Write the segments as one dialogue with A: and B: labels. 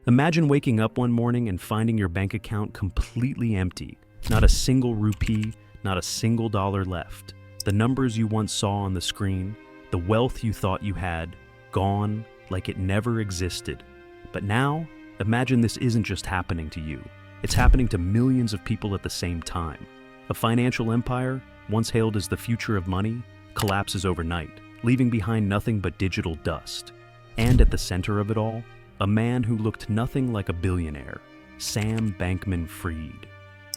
A: Imagine waking up one morning and finding your bank account completely empty. Not a single rupee, not a single dollar left. The numbers you once saw on the screen, the wealth you thought you had, gone like it never existed. But now, imagine this isn't just happening to you. It's happening to millions of people at the same time. A financial empire, once hailed as the future of money, collapses overnight, leaving behind nothing but digital dust. And at the center of it all, a man who looked nothing like a billionaire, Sam Bankman-Fried.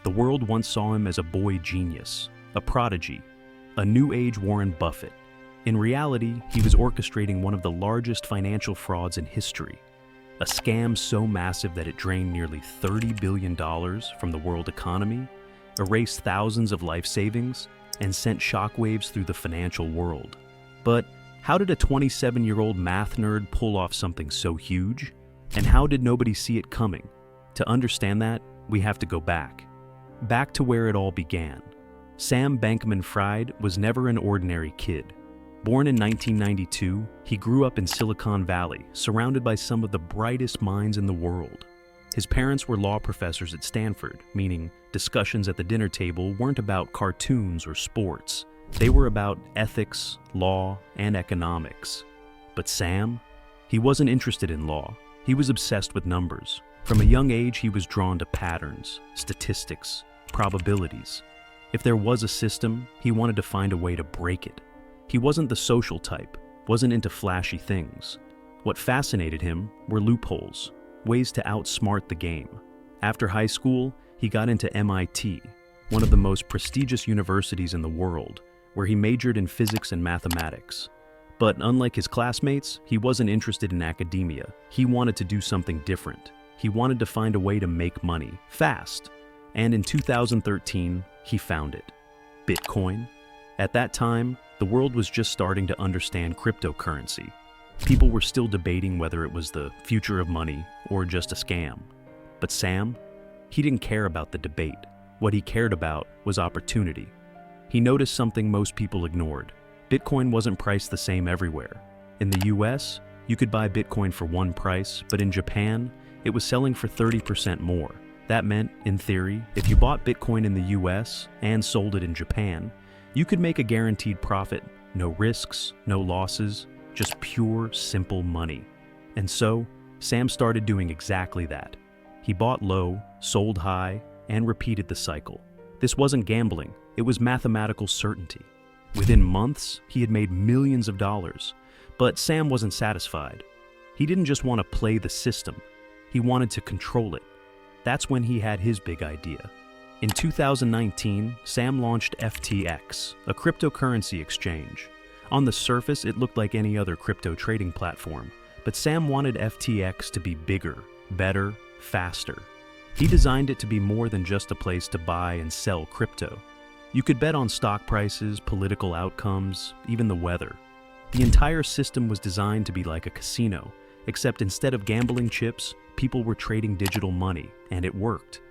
A: The world once saw him as a boy genius, a prodigy, a new age Warren Buffett. In reality, he was orchestrating one of the largest financial frauds in history, a scam so massive that it drained nearly $30 billion from the world economy, erased thousands of life savings, and sent shockwaves through the financial world. But how did a 27-year-old math nerd pull off something so huge? And how did nobody see it coming? To understand that, we have to go back. Back to where it all began. Sam Bankman-Fried was never an ordinary kid. Born in 1992, he grew up in Silicon Valley, surrounded by some of the brightest minds in the world. His parents were law professors at Stanford, meaning discussions at the dinner table weren't about cartoons or sports. They were about ethics, law, and economics. But Sam? He wasn't interested in law. He was obsessed with numbers. From a young age, he was drawn to patterns, statistics, probabilities. If there was a system, he wanted to find a way to break it. He wasn't the social type, wasn't into flashy things. What fascinated him were loopholes, ways to outsmart the game. After high school, he got into MIT, one of the most prestigious universities in the world, where he majored in physics and mathematics. But unlike his classmates, he wasn't interested in academia. He wanted to do something different. He wanted to find a way to make money, fast. And in 2013, he found it. Bitcoin. At that time, the world was just starting to understand cryptocurrency. People were still debating whether it was the future of money or just a scam. But Sam, he didn't care about the debate. What he cared about was opportunity. He noticed something most people ignored. Bitcoin wasn't priced the same everywhere. In the US, you could buy Bitcoin for one price, but in Japan, it was selling for 30% more. That meant, in theory, if you bought Bitcoin in the US and sold it in Japan, you could make a guaranteed profit. No risks, no losses, just pure, simple money. And so, Sam started doing exactly that. He bought low, sold high, and repeated the cycle. This wasn't gambling, it was mathematical certainty. Within months, he had made millions of dollars. But Sam wasn't satisfied. He didn't just want to play the system, he wanted to control it. That's when he had his big idea. In 2019, Sam launched FTX, a cryptocurrency exchange. On the surface, it looked like any other crypto trading platform, but Sam wanted FTX to be bigger, better, faster. He designed it to be more than just a place to buy and sell crypto. You could bet on stock prices, political outcomes, even the weather. The entire system was designed to be like a casino, except instead of gambling chips, people were trading digital money, and it worked.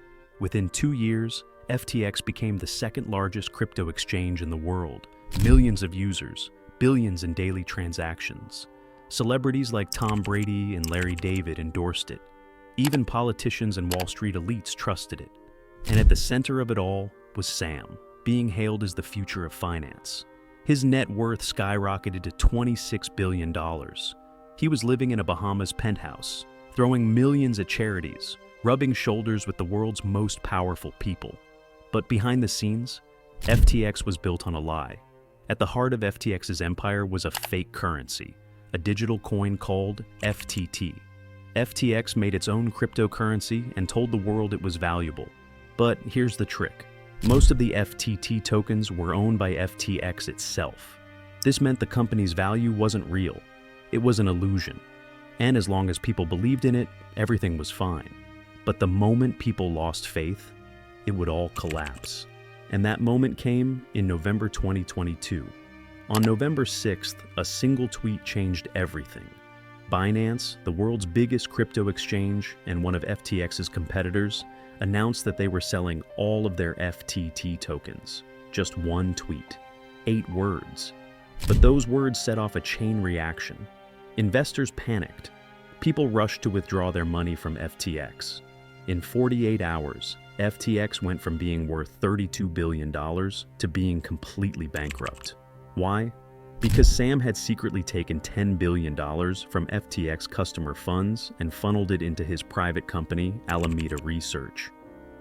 A: Within 2 years, FTX became the second largest crypto exchange in the world. Millions of users, billions in daily transactions. Celebrities like Tom Brady and Larry David endorsed it. Even politicians and Wall Street elites trusted it. And at the center of it all was Sam, being hailed as the future of finance. His net worth skyrocketed to $26 billion. He was living in a Bahamas penthouse, throwing millions at charities, rubbing shoulders with the world's most powerful people. But behind the scenes, FTX was built on a lie. At the heart of FTX's empire was a fake currency, a digital coin called FTT. FTX made its own cryptocurrency and told the world it was valuable. But here's the trick. Most of the FTT tokens were owned by FTX itself. This meant the company's value wasn't real. It was an illusion. And as long as people believed in it, everything was fine. But the moment people lost faith, it would all collapse. And that moment came in November 2022. On November 6th, a single tweet changed everything. Binance, the world's biggest crypto exchange and one of FTX's competitors, announced that they were selling all of their FTT tokens. Just one tweet. 8 words. But those words set off a chain reaction. Investors panicked. People rushed to withdraw their money from FTX. In 48 hours, FTX went from being worth $32 billion to being completely bankrupt. Why? Because Sam had secretly taken $10 billion from FTX customer funds and funneled it into his private company, Alameda Research.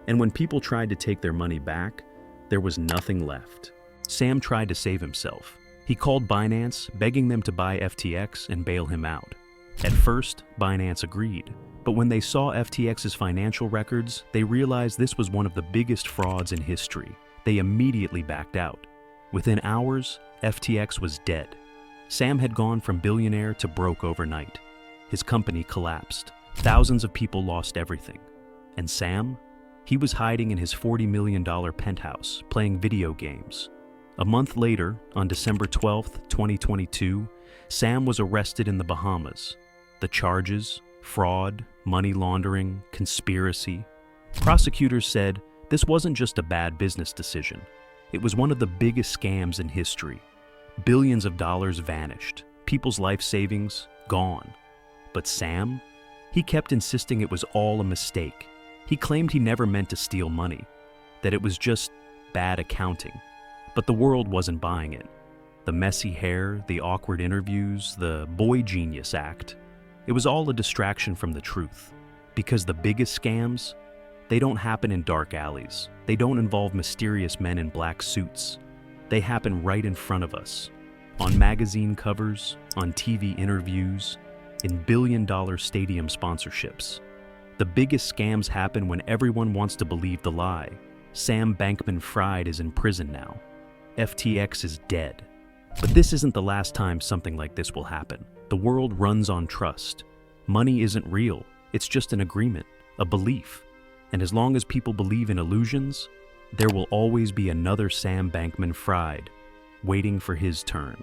A: And when people tried to take their money back, there was nothing left. Sam tried to save himself. He called Binance, begging them to buy FTX and bail him out. At first, Binance agreed, but when they saw FTX's financial records, they realized this was one of the biggest frauds in history. They immediately backed out. Within hours, FTX was dead. Sam had gone from billionaire to broke overnight. His company collapsed. Thousands of people lost everything. And Sam? He was hiding in his $40 million penthouse, playing video games. A month later, on December 12, 2022, Sam was arrested in the Bahamas. The charges: fraud, money laundering, conspiracy. Prosecutors said this wasn't just a bad business decision. It was one of the biggest scams in history. Billions of dollars vanished. People's life savings gone. But Sam? He kept insisting it was all a mistake. He claimed he never meant to steal money, that it was just bad accounting. But the world wasn't buying it. The messy hair, the awkward interviews, the boy genius act. It was all a distraction from the truth. Because the biggest scams, they don't happen in dark alleys. They don't involve mysterious men in black suits. They happen right in front of us. On magazine covers, on TV interviews, in billion-dollar stadium sponsorships. The biggest scams happen when everyone wants to believe the lie. Sam Bankman-Fried is in prison now. FTX is dead. But this isn't the last time something like this will happen. The world runs on trust. Money isn't real. It's just an agreement, a belief. And as long as people believe in illusions, there will always be another Sam Bankman-Fried waiting for his turn.